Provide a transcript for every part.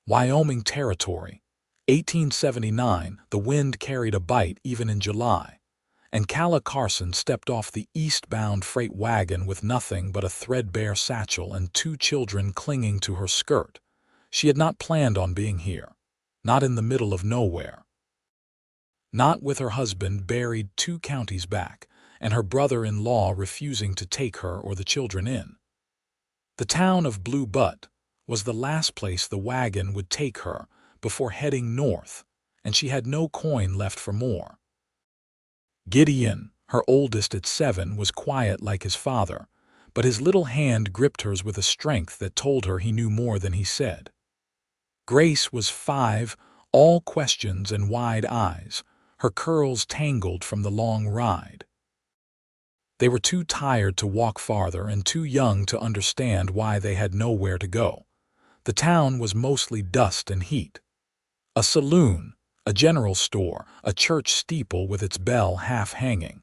Wyoming Territory. 1879, the wind carried a bite even in July, and Calla Carson stepped off the eastbound freight wagon with nothing but a threadbare satchel and two children clinging to her skirt. She had not planned on being here, not in the middle of nowhere. Not with her husband buried 2 counties back, and her brother-in-law refusing to take her or the children in. The town of Blue Butte was the last place the wagon would take her before heading north, and she had no coin left for more. Gideon, her oldest at 7, was quiet like his father, but his little hand gripped hers with a strength that told her he knew more than he said. Grace was 5, all questions and wide eyes, her curls tangled from the long ride. They were too tired to walk farther and too young to understand why they had nowhere to go. The town was mostly dust and heat. A saloon, a general store, a church steeple with its bell half hanging.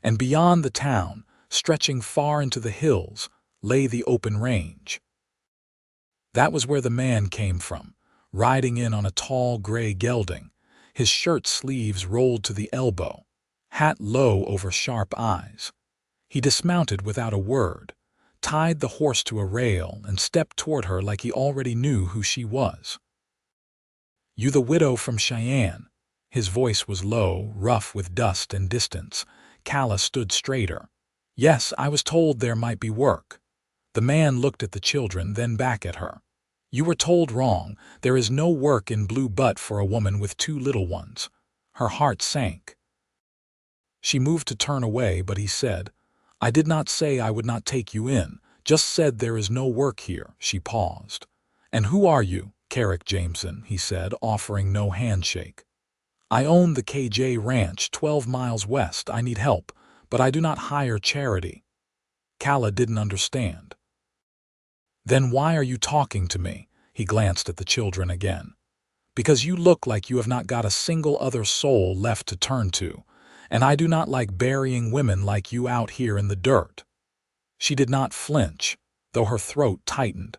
And beyond the town, stretching far into the hills, lay the open range. That was where the man came from, riding in on a tall gray gelding, his shirt sleeves rolled to the elbow, hat low over sharp eyes. He dismounted without a word, tied the horse to a rail, and stepped toward her like he already knew who she was. "You the widow from Cheyenne?" His voice was low, rough with dust and distance. Calla stood straighter. "Yes, I was told there might be work." The man looked at the children, then back at her. "You were told wrong. There is no work in Blue Butte for a woman with 2 little ones." Her heart sank. She moved to turn away, but he said, "I did not say I would not take you in, just said there is no work here." She paused. "And who are you?" "Carrick Jameson," he said, offering no handshake. "I own the KJ Ranch 12 miles west. I need help, but I do not hire charity." Calla didn't understand. "Then why are you talking to me?" He glanced at the children again. "Because you look like you have not got a single other soul left to turn to, and I do not like burying women like you out here in the dirt." She did not flinch, though her throat tightened.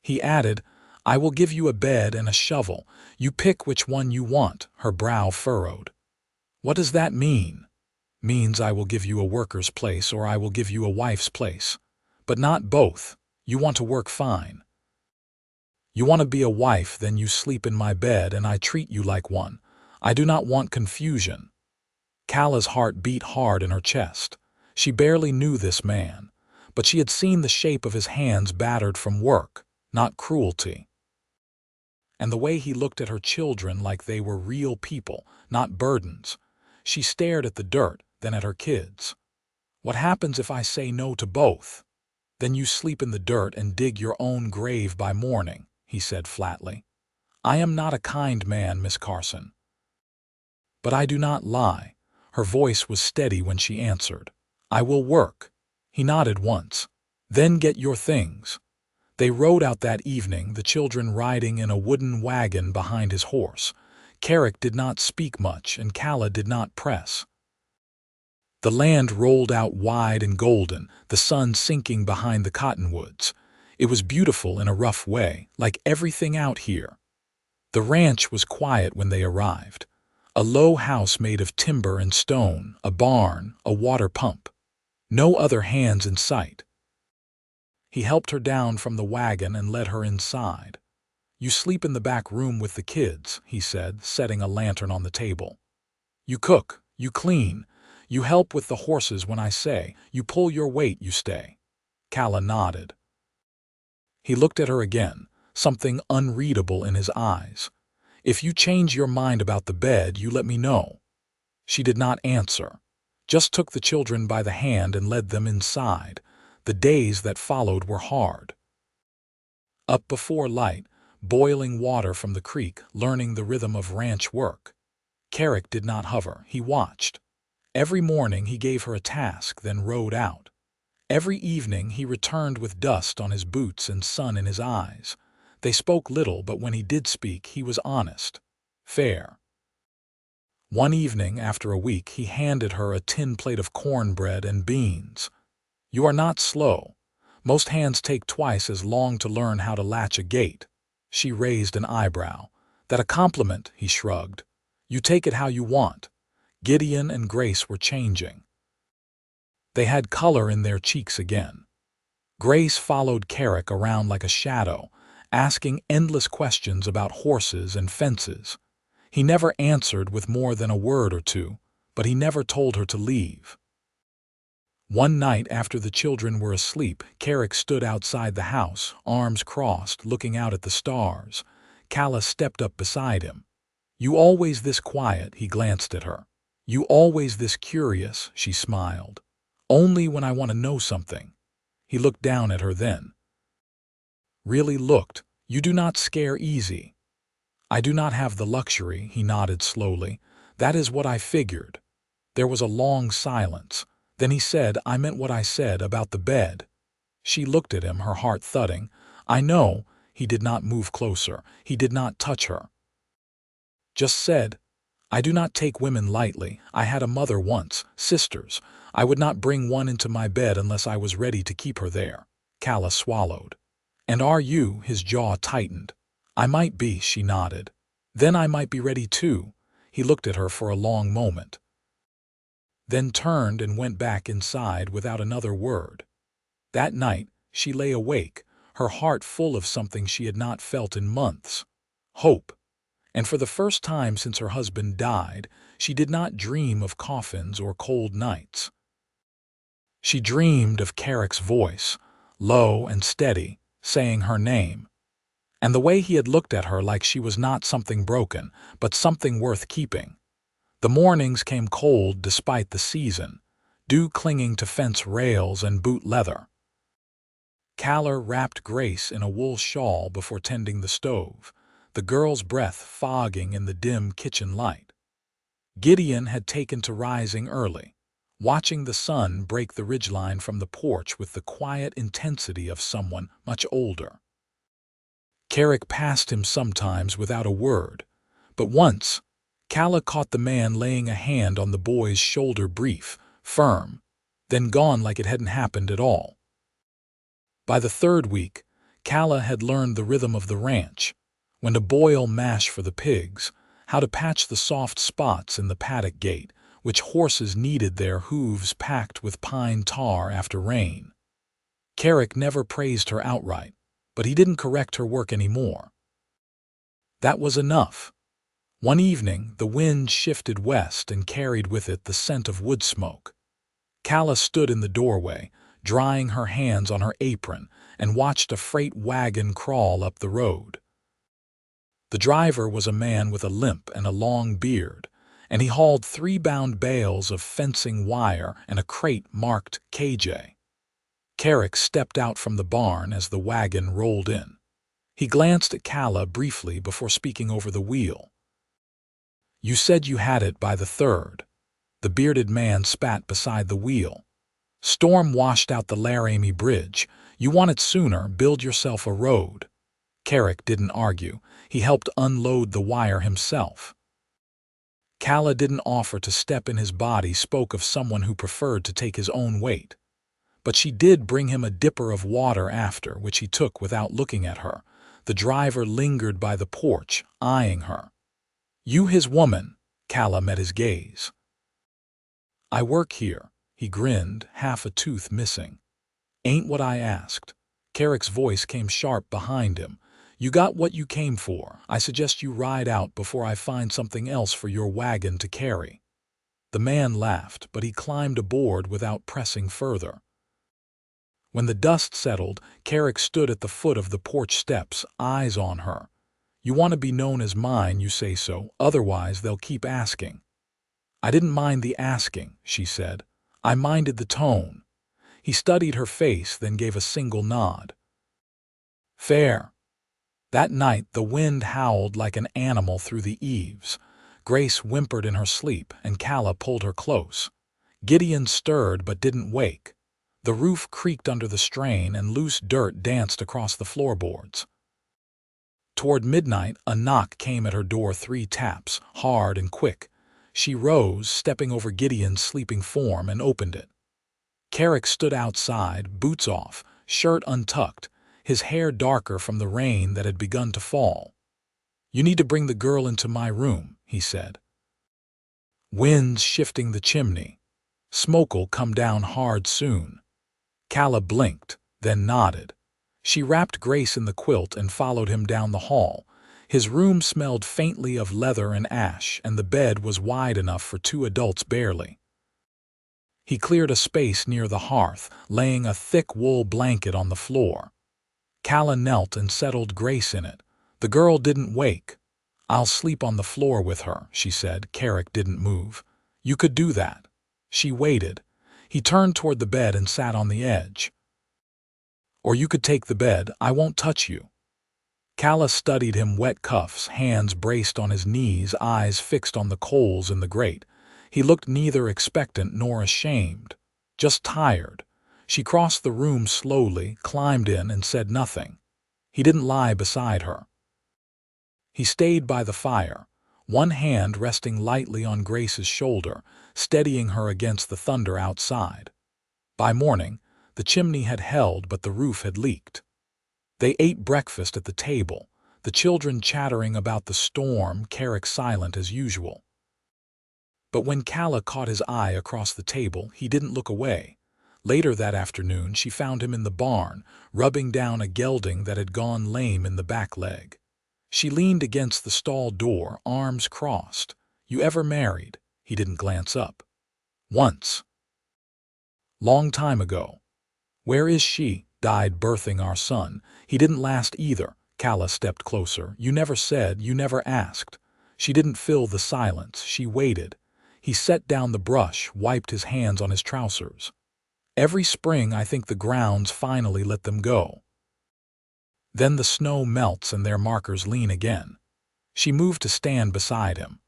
He added, "I will give you a bed and a shovel. You pick which one you want." Her brow furrowed. "What does that mean?" "Means I will give you a worker's place or I will give you a wife's place. But not both. You want to work fine. You want to be a wife, then you sleep in my bed and I treat you like one. I do not want confusion." Calla's heart beat hard in her chest. She barely knew this man, but she had seen the shape of his hands battered from work, not cruelty. And the way he looked at her children like they were real people, not burdens. She stared at the dirt, then at her kids. "What happens if I say no to both?" "Then you sleep in the dirt and dig your own grave by morning," he said flatly. "I am not a kind man, Miss Carson." "But I do not lie." Her voice was steady when she answered. "I will work." He nodded once. "Then get your things." They rode out that evening, the children riding in a wooden wagon behind his horse. Carrick did not speak much, and Calla did not press. The land rolled out wide and golden, the sun sinking behind the cottonwoods. It was beautiful in a rough way, like everything out here. The ranch was quiet when they arrived. A low house made of timber and stone, a barn, a water pump. No other hands in sight. He helped her down from the wagon and led her inside. "You sleep in the back room with the kids," he said, setting a lantern on the table. "You cook, you clean, you help with the horses when I say, you pull your weight, you stay." Calla nodded. He looked at her again, something unreadable in his eyes. "If you change your mind about the bed, you let me know." She did not answer, just took the children by the hand and led them inside. The days that followed were hard. Up before light, boiling water from the creek, learning the rhythm of ranch work. Carrick did not hover, he watched. Every morning he gave her a task, then rode out. Every evening he returned with dust on his boots and sun in his eyes. They spoke little, but when he did speak, he was honest, fair. One evening, after a week, he handed her a tin plate of cornbread and beans. "You are not slow. Most hands take twice as long to learn how to latch a gate." She raised an eyebrow. That a compliment, he shrugged. You take it how you want. Gideon and Grace were changing. They had color in their cheeks again. Grace followed Carrick around like a shadow, asking endless questions about horses and fences. He never answered with more than a word or two, but he never told her to leave. One night after the children were asleep, Carrick stood outside the house, arms crossed, looking out at the stars. Calla stepped up beside him. You always this quiet, he glanced at her. You always this curious, she smiled. Only when I want to know something. He looked down at her then. Really looked. You do not scare easy. I do not have the luxury, he nodded slowly. That is what I figured. There was a long silence. Then he said, I meant what I said about the bed. She looked at him, her heart thudding. I know. He did not move closer. He did not touch her. Just said, I do not take women lightly. I had a mother once, sisters. I would not bring one into my bed unless I was ready to keep her there. Calla swallowed. And are you? His jaw tightened. I might be, she nodded. Then I might be ready too. He looked at her for a long moment. Then turned and went back inside without another word. That night, she lay awake, her heart full of something she had not felt in months. Hope. And for the first time since her husband died, she did not dream of coffins or cold nights. She dreamed of Carrick's voice, low and steady, saying her name. And the way he had looked at her like she was not something broken, but something worth keeping. The mornings came cold despite the season, dew clinging to fence rails and boot leather. Calla wrapped Grace in a wool shawl before tending the stove, the girl's breath fogging in the dim kitchen light. Gideon had taken to rising early, watching the sun break the ridgeline from the porch with the quiet intensity of someone much older. Carrick passed him sometimes without a word, but once, Calla caught the man laying a hand on the boy's shoulder, brief, firm, then gone like it hadn't happened at all. By the third week, Calla had learned the rhythm of the ranch, when to boil mash for the pigs, how to patch the soft spots in the paddock gate, which horses needed their hooves packed with pine tar after rain. Carrick never praised her outright, but he didn't correct her work anymore. That was enough. One evening, the wind shifted west and carried with it the scent of wood smoke. Calla stood in the doorway, drying her hands on her apron, and watched a freight wagon crawl up the road. The driver was a man with a limp and a long beard, and he hauled 3 bound bales of fencing wire and a crate marked KJ. Carrick stepped out from the barn as the wagon rolled in. He glanced at Calla briefly before speaking over the wheel. You said you had it by the 3rd. The bearded man spat beside the wheel. Storm washed out the Laramie Bridge. You want it sooner, build yourself a road. Carrick didn't argue. He helped unload the wire himself. Calla didn't offer to step in his body, spoke of someone who preferred to take his own weight. But she did bring him a dipper of water after, which he took without looking at her. The driver lingered by the porch, eyeing her. You his woman? Calla met his gaze. I work here, he grinned, half a tooth missing. Ain't what I asked. Carrick's voice came sharp behind him. You got what you came for. I suggest you ride out before I find something else for your wagon to carry. The man laughed, but he climbed aboard without pressing further. When the dust settled, Carrick stood at the foot of the porch steps, eyes on her. You want to be known as mine, you say so, otherwise they'll keep asking. I didn't mind the asking, she said. I minded the tone. He studied her face, then gave a single nod. Fair. That night the wind howled like an animal through the eaves. Grace whimpered in her sleep, and Calla pulled her close. Gideon stirred but didn't wake. The roof creaked under the strain, and loose dirt danced across the floorboards. Toward midnight, a knock came at her door, 3 taps, hard and quick. She rose, stepping over Gideon's sleeping form, and opened it. Carrick stood outside, boots off, shirt untucked. his hair darker from the rain that had begun to fall. "You need to bring the girl into my room," he said. "Wind's shifting the chimney. Smoke'll come down hard soon." Calla blinked, then nodded. She wrapped Grace in the quilt and followed him down the hall. His room smelled faintly of leather and ash, and the bed was wide enough for two adults barely. He cleared a space near the hearth, laying a thick wool blanket on the floor. Calla knelt and settled Grace in it. The girl didn't wake. "I'll sleep on the floor with her," she said. Carrick didn't move. "You could do that." She waited. He turned toward the bed and sat on the edge. "Or you could take the bed. I won't touch you." Calla studied him, wet cuffs, hands braced on his knees, eyes fixed on the coals in the grate. He looked neither expectant nor ashamed, just tired. She crossed the room slowly, climbed in, and said nothing. He didn't lie beside her. He stayed by the fire, one hand resting lightly on Grace's shoulder, steadying her against the thunder outside. By morning, the chimney had held, but the roof had leaked. They ate breakfast at the table, the children chattering about the storm, Carrick silent as usual. But when Calla caught his eye across the table, he didn't look away. Later that afternoon, she found him in the barn, rubbing down a gelding that had gone lame in the back leg. She leaned against the stall door, arms crossed. "You ever married?" He didn't glance up. "Once. Long time ago." "Where is she?" "Died birthing our son." "He didn't last either." Calla stepped closer. "You never said, you never asked." She didn't fill the silence. She waited. He set down the brush, wiped his hands on his trousers. "Every spring I think the grounds finally let them go. Then the snow melts and their markers lean again." She moved to stand beside him.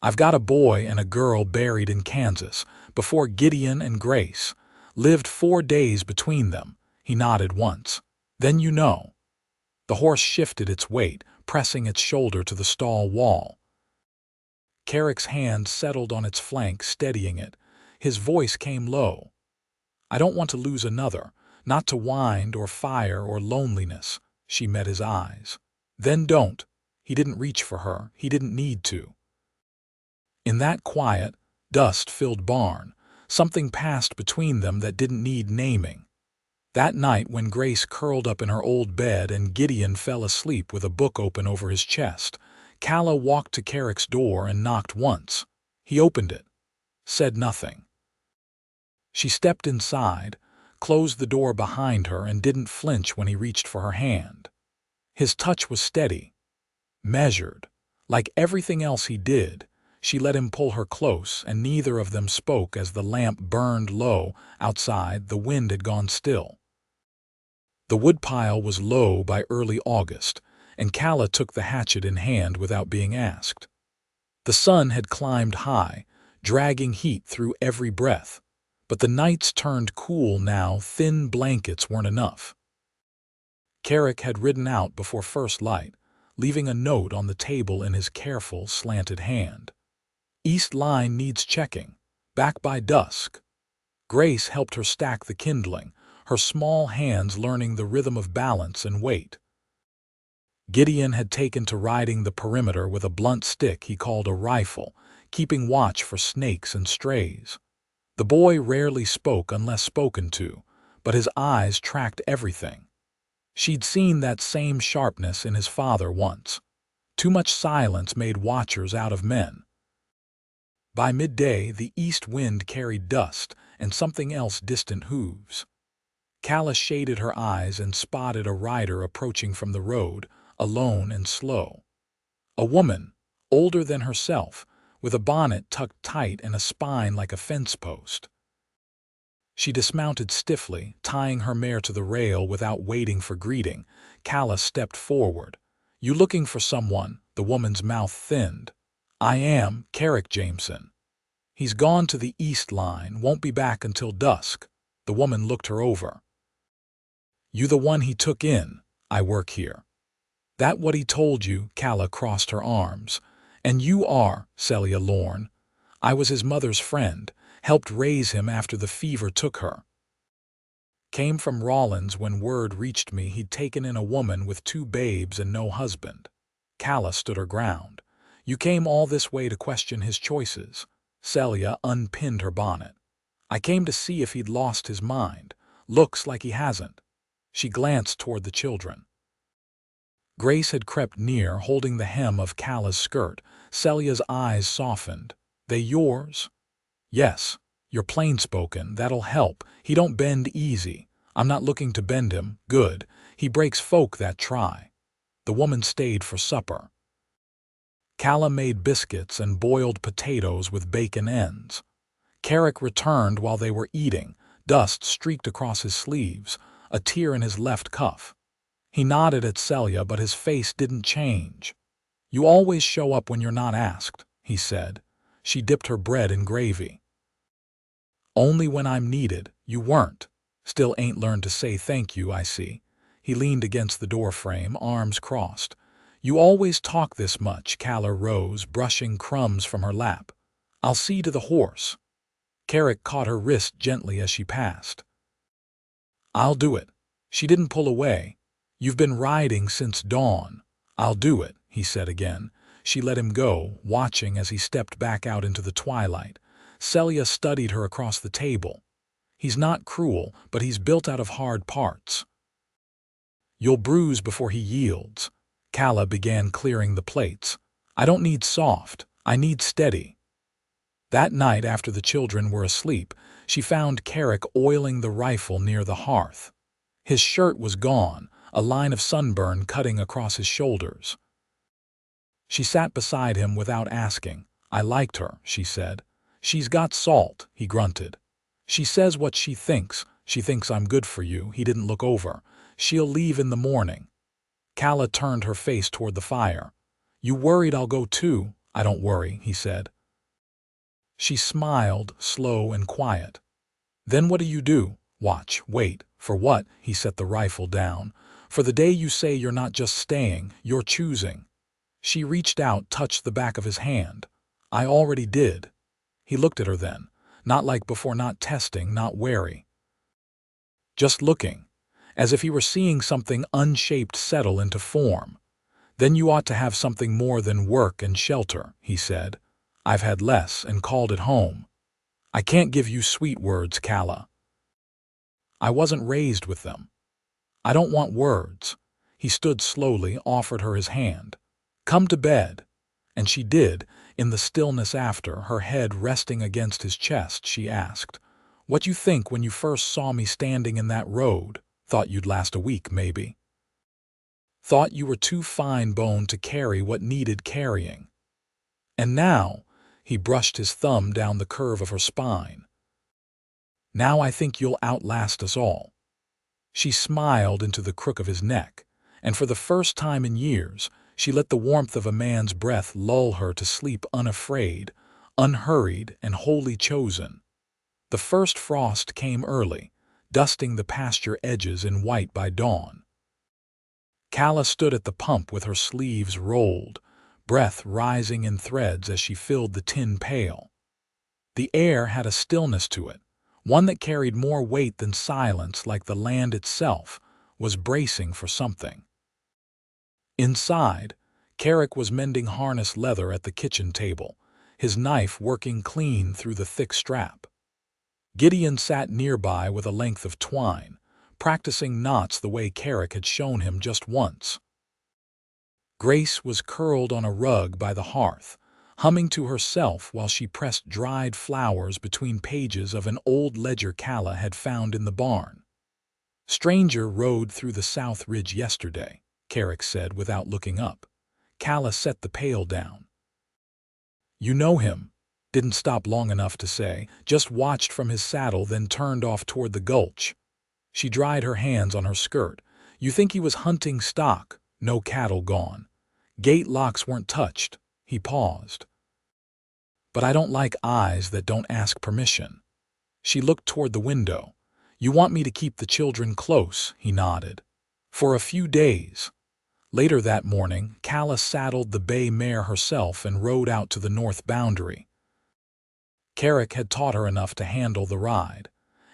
"I've got a boy and a girl buried in Kansas, before Gideon and Grace. Lived 4 days between them." He nodded once. "Then you know." The horse shifted its weight, pressing its shoulder to the stall wall. Carrick's hand settled on its flank, steadying it. His voice came low. "I don't want to lose another, not to wind or fire or loneliness." She met his eyes. "Then don't." He didn't reach for her. He didn't need to. In that quiet, dust-filled barn, something passed between them that didn't need naming. That night when Grace curled up in her old bed and Gideon fell asleep with a book open over his chest, Calla walked to Carrick's door and knocked once. He opened it, said nothing. She stepped inside, closed the door behind her, and didn't flinch when he reached for her hand. His touch was steady, measured. Like everything else he did, she let him pull her close, and neither of them spoke as the lamp burned low. Outside, the wind had gone still. The woodpile was low by early August, and Calla took the hatchet in hand without being asked. The sun had climbed high, dragging heat through every breath. But the nights turned cool now. Thin blankets weren't enough. Carrick had ridden out before first light, leaving a note on the table in his careful, slanted hand. "East line needs checking. Back by dusk." Grace helped her stack the kindling, her small hands learning the rhythm of balance and weight. Gideon had taken to riding the perimeter with a blunt stick he called a rifle, keeping watch for snakes and strays. The boy rarely spoke unless spoken to, but his eyes tracked everything. She'd seen that same sharpness in his father once. Too much silence made watchers out of men. By midday, the east wind carried dust and something else, distant hooves. Calla shaded her eyes and spotted a rider approaching from the road, alone and slow. A woman, older than herself, with a bonnet tucked tight and a spine like a fence post. She dismounted stiffly, tying her mare to the rail without waiting for greeting. Calla stepped forward. "You looking for someone?" The woman's mouth thinned. "I am, Carrick Jameson." "He's gone to the east line, won't be back until dusk." The woman looked her over. "You the one he took in?" "I work here." "That what he told you?" Calla crossed her arms. "And you are Celia Lorne." "I was his mother's friend, helped raise him after the fever took her." Came from Rawlins when word reached me he'd taken in a woman with 2 babes and no husband. Calla stood her ground. You came all this way to question his choices. Celia unpinned her bonnet. I came to see if he'd lost his mind. Looks like he hasn't. She glanced toward the children. Grace had crept near, holding the hem of Calla's skirt. Celia's eyes softened. They yours? Yes. You're plain-spoken. That'll help. He don't bend easy. I'm not looking to bend him. Good. He breaks folk that try. The woman stayed for supper. Calla made biscuits and boiled potatoes with bacon ends. Carrick returned while they were eating. Dust streaked across his sleeves, a tear in his left cuff. He nodded at Celia, but his face didn't change. You always show up when you're not asked, he said. She dipped her bread in gravy. Only when I'm needed. You weren't. Still ain't learned to say thank you, I see. He leaned against the doorframe, arms crossed. You always talk this much. Calla rose, brushing crumbs from her lap. I'll see to the horse. Carrick caught her wrist gently as she passed. I'll do it. She didn't pull away. You've been riding since dawn. I'll do it, he said again. She let him go, watching as he stepped back out into the twilight. Celia studied her across the table. He's not cruel, but he's built out of hard parts. You'll bruise before he yields. Calla began clearing the plates. I don't need soft. I need steady. That night, after the children were asleep, she found Carrick oiling the rifle near the hearth. His shirt was gone, a line of sunburn cutting across his shoulders. She sat beside him without asking. I liked her, she said. She's got salt, he grunted. She says what she thinks. She thinks I'm good for you. He didn't look over. She'll leave in the morning. Calla turned her face toward the fire. You worried I'll go too? I don't worry, he said. She smiled, slow and quiet. Then what do you do? Watch, wait. For what? He set the rifle down. For the day you say you're not just staying, you're choosing. She reached out, touched the back of his hand. I already did. He looked at her then, not like before, not testing, not wary. Just looking, as if he were seeing something unshaped settle into form. Then you ought to have something more than work and shelter, he said. I've had less and called it home. I can't give you sweet words, Calla. I wasn't raised with them. I don't want words. He stood slowly, offered her his hand. Come to bed. And she did. In the stillness after, her head resting against his chest, she asked, What you think when you first saw me standing in that road? Thought you'd last a week, maybe. Thought you were too fine-boned to carry what needed carrying. And now, he brushed his thumb down the curve of her spine. Now I think you'll outlast us all. She smiled into the crook of his neck, and for the first time in years, she let the warmth of a man's breath lull her to sleep unafraid, unhurried, and wholly chosen. The first frost came early, dusting the pasture edges in white by dawn. Calla stood at the pump with her sleeves rolled, breath rising in threads as she filled the tin pail. The air had a stillness to it, one that carried more weight than silence, like the land itself was bracing for something. Inside, Carrick was mending harness leather at the kitchen table, his knife working clean through the thick strap. Gideon sat nearby with a length of twine, practicing knots the way Carrick had shown him just once. Grace was curled on a rug by the hearth, humming to herself while she pressed dried flowers between pages of an old ledger Calla had found in the barn. Stranger rode through the South Ridge yesterday, Carrick said without looking up. Calla set the pail down. You know him. Didn't stop long enough to say, just watched from his saddle, then turned off toward the gulch. She dried her hands on her skirt. You think he was hunting stock? No cattle gone. Gate locks weren't touched. He paused. But I don't like eyes that don't ask permission. She looked toward the window. You want me to keep the children close, he nodded. For a few days. Later that morning, Calla saddled the bay mare herself and rode out to the north boundary. Carrick had taught her enough to handle the ride,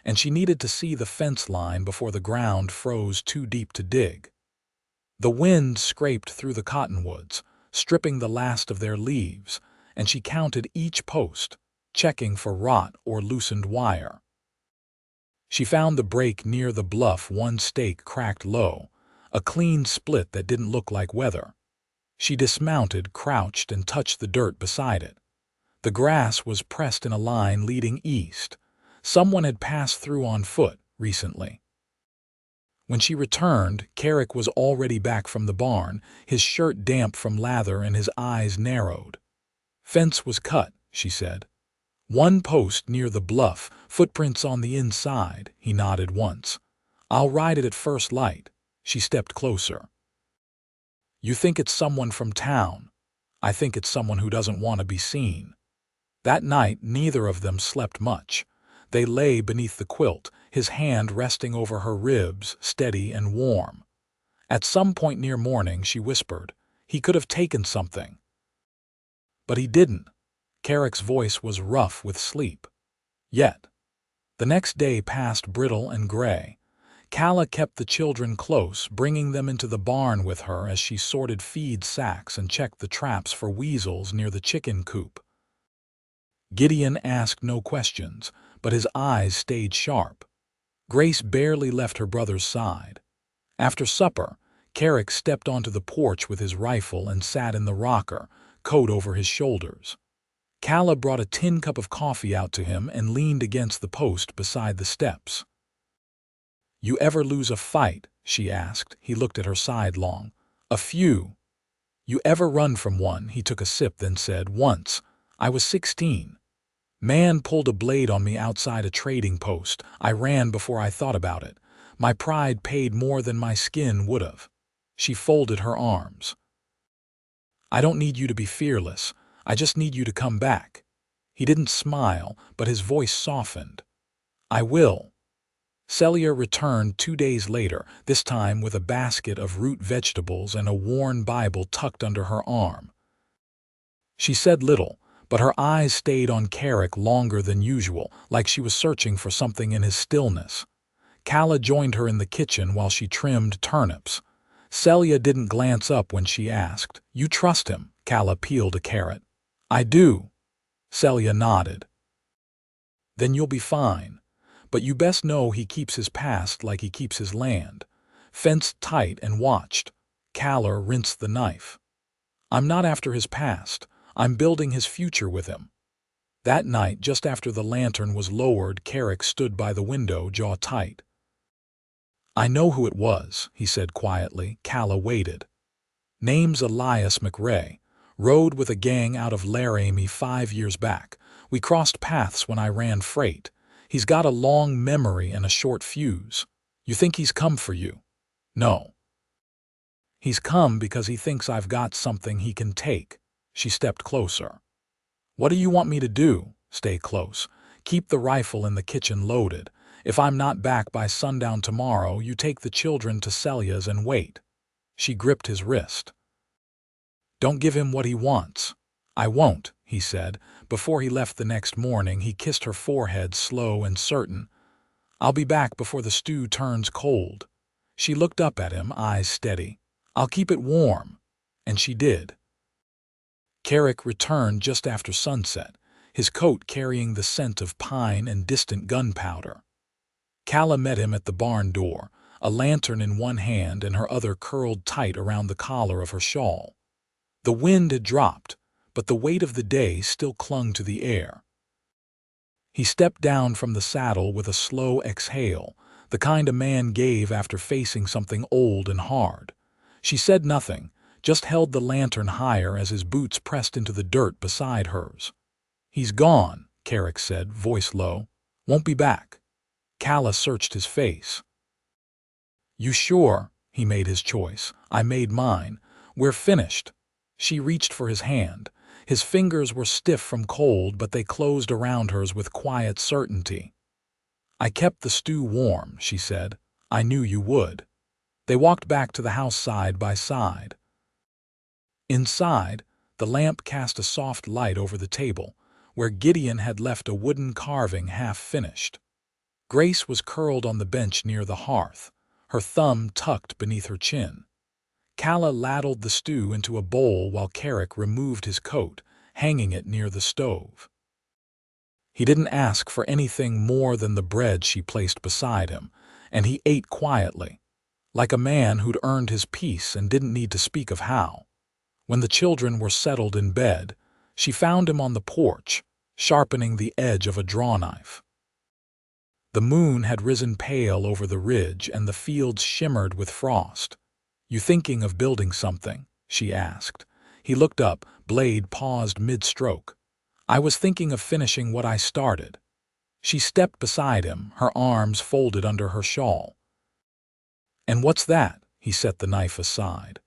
and she needed to see the fence line before the ground froze too deep to dig. The wind scraped through the cottonwoods, stripping the last of their leaves, and she counted each post, checking for rot or loosened wire. She found the break near the bluff, one stake cracked low, a clean split that didn't look like weather. She dismounted, crouched, and touched the dirt beside it. The grass was pressed in a line leading east. Someone had passed through on foot recently. When she returned, Carrick was already back from the barn, his shirt damp from lather and his eyes narrowed. "Fence was cut," she said. "One post near the bluff, footprints on the inside," he nodded once. "I'll ride it at first light." She stepped closer. "You think it's someone from town. I think it's someone who doesn't want to be seen." That night, neither of them slept much. They lay beneath the quilt, his hand resting over her ribs, steady and warm. At some point near morning, she whispered, "He could have taken something." But he didn't. Carrick's voice was rough with sleep. Yet. The next day passed brittle and gray. Calla kept the children close, bringing them into the barn with her as she sorted feed sacks and checked the traps for weasels near the chicken coop. Gideon asked no questions, but his eyes stayed sharp. Grace barely left her brother's side. After supper, Carrick stepped onto the porch with his rifle and sat in the rocker, coat over his shoulders. Calla brought a tin cup of coffee out to him and leaned against the post beside the steps. "You ever lose a fight?" she asked. He looked at her sidelong. "A few." "You ever run from one?" He took a sip, then said, "Once. I was 16. Man pulled a blade on me outside a trading post. I ran before I thought about it. My pride paid more than my skin would have." She folded her arms. "I don't need you to be fearless. I just need you to come back." He didn't smile, but his voice softened. "I will." Celia returned 2 days later, this time with a basket of root vegetables and a worn Bible tucked under her arm. She said little, but her eyes stayed on Carrick longer than usual, like she was searching for something in his stillness. Calla joined her in the kitchen while she trimmed turnips. Celia didn't glance up when she asked, "You trust him?" Calla peeled a carrot. "I do." Celia nodded. "Then you'll be fine. But you best know he keeps his past like he keeps his land." Fenced tight and watched. Calla rinsed the knife. "I'm not after his past. I'm building his future with him." That night, just after the lantern was lowered, Carrick stood by the window, jaw tight. "I know who it was," he said quietly. Calla waited. "Name's Elias McRae. Rode with a gang out of Laramie 5 years back. We crossed paths when I ran freight. He's got a long memory and a short fuse. You think he's come for you?" "No. He's come because he thinks I've got something he can take." She stepped closer. "What do you want me to do?" "Stay close. Keep the rifle in the kitchen loaded. If I'm not back by sundown tomorrow, you take the children to Celia's and wait." She gripped his wrist. "Don't give him what he wants." "I won't," he said. Before he left the next morning, he kissed her forehead, slow and certain. "I'll be back before the stew turns cold." She looked up at him, eyes steady. "I'll keep it warm." And she did. Carrick returned just after sunset, his coat carrying the scent of pine and distant gunpowder. Calla met him at the barn door, a lantern in one hand and her other curled tight around the collar of her shawl. The wind had dropped, but the weight of the day still clung to the air. He stepped down from the saddle with a slow exhale, the kind a man gave after facing something old and hard. She said nothing, just held the lantern higher as his boots pressed into the dirt beside hers. "He's gone," Carrick said, voice low. "Won't be back." Calla searched his face. "You sure?" He made his choice. "I made mine. We're finished." She reached for his hand. His fingers were stiff from cold, but they closed around hers with quiet certainty. "I kept the stew warm," she said. "I knew you would." They walked back to the house side by side. Inside, the lamp cast a soft light over the table, where Gideon had left a wooden carving half finished. Grace was curled on the bench near the hearth, her thumb tucked beneath her chin. Calla ladled the stew into a bowl while Carrick removed his coat, hanging it near the stove. He didn't ask for anything more than the bread she placed beside him, and he ate quietly, like a man who'd earned his peace and didn't need to speak of how. When the children were settled in bed, she found him on the porch, sharpening the edge of a drawknife. The moon had risen pale over the ridge and the fields shimmered with frost. "You thinking of building something?" she asked. He looked up, blade paused mid-stroke. "I was thinking of finishing what I started." She stepped beside him, her arms folded under her shawl. "And what's that?" He set the knife aside.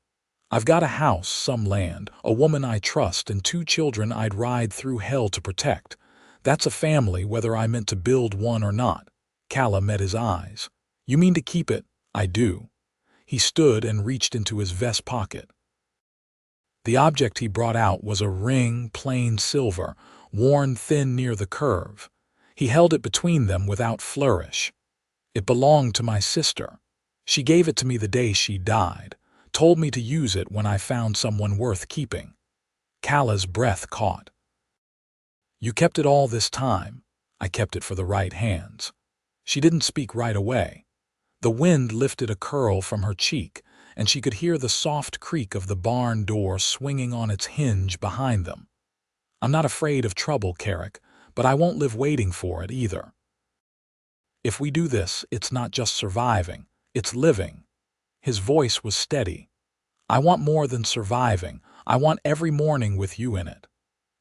"I've got a house, some land, a woman I trust, and 2 children I'd ride through hell to protect. That's a family whether I meant to build one or not." Calla met his eyes. "You mean to keep it?" "I do." He stood and reached into his vest pocket. The object he brought out was a ring, plain silver, worn thin near the curve. He held it between them without flourish. "It belonged to my sister. She gave it to me the day she died, told me to use it when I found someone worth keeping." Calla's breath caught. "You kept it all this time?" "I kept it for the right hands." She didn't speak right away. The wind lifted a curl from her cheek, and she could hear the soft creak of the barn door swinging on its hinge behind them. "I'm not afraid of trouble, Carrick, but I won't live waiting for it either. If we do this, it's not just surviving, it's living." His voice was steady. "I want more than surviving. I want every morning with you in it."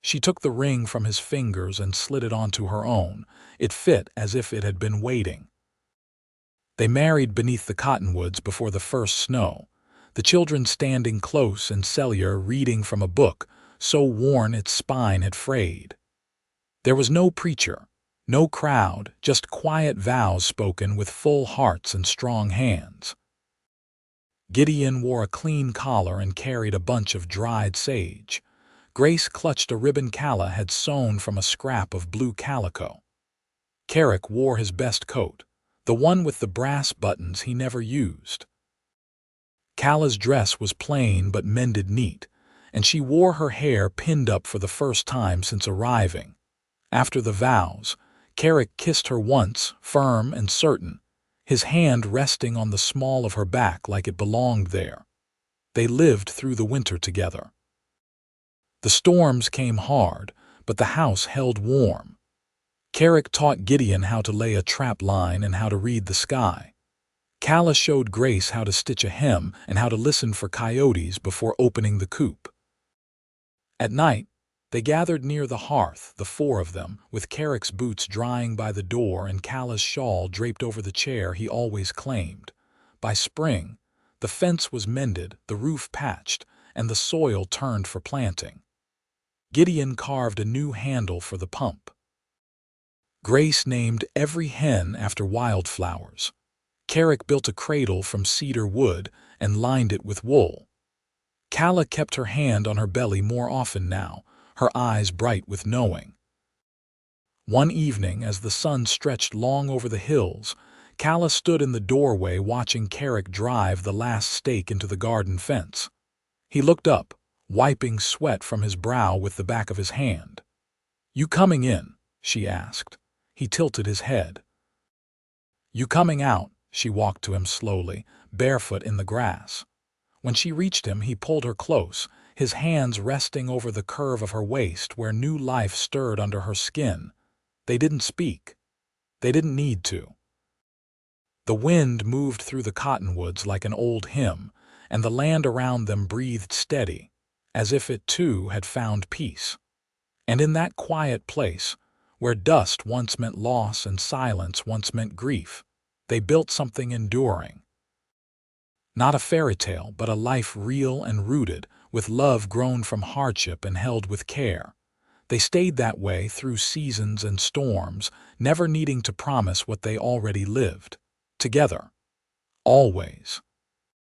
She took the ring from his fingers and slid it onto her own. It fit as if it had been waiting. They married beneath the cottonwoods before the first snow, the children standing close and Celia reading from a book so worn its spine had frayed. There was no preacher, no crowd, just quiet vows spoken with full hearts and strong hands. Gideon wore a clean collar and carried a bunch of dried sage. Grace clutched a ribbon Calla had sewn from a scrap of blue calico. Carrick wore his best coat, the one with the brass buttons he never used. Calla's dress was plain but mended neat, and she wore her hair pinned up for the first time since arriving. After the vows, Carrick kissed her once, firm and certain, his hand resting on the small of her back like it belonged there. They lived through the winter together. The storms came hard, but the house held warm. Carrick taught Gideon how to lay a trap line and how to read the sky. Calla showed Grace how to stitch a hem and how to listen for coyotes before opening the coop. At night, they gathered near the hearth, the 4 of them, with Carrick's boots drying by the door and Calla's shawl draped over the chair he always claimed. By spring, the fence was mended, the roof patched, and the soil turned for planting. Gideon carved a new handle for the pump. Grace named every hen after wildflowers. Carrick built a cradle from cedar wood and lined it with wool. Calla kept her hand on her belly more often now, her eyes bright with knowing. One evening, as the sun stretched long over the hills, Calla stood in the doorway watching Carrick drive the last stake into the garden fence. He looked up, wiping sweat from his brow with the back of his hand. "You coming in?" she asked. He tilted his head. "You coming out?" She walked to him slowly, barefoot in the grass. When she reached him, he pulled her close, his hands resting over the curve of her waist where new life stirred under her skin. They didn't speak. They didn't need to. The wind moved through the cottonwoods like an old hymn, and the land around them breathed steady, as if it too had found peace. And in that quiet place, where dust once meant loss and silence once meant grief, they built something enduring. Not a fairy tale, but a life real and rooted, with love grown from hardship and held with care. They stayed that way through seasons and storms, never needing to promise what they already lived. Together. Always.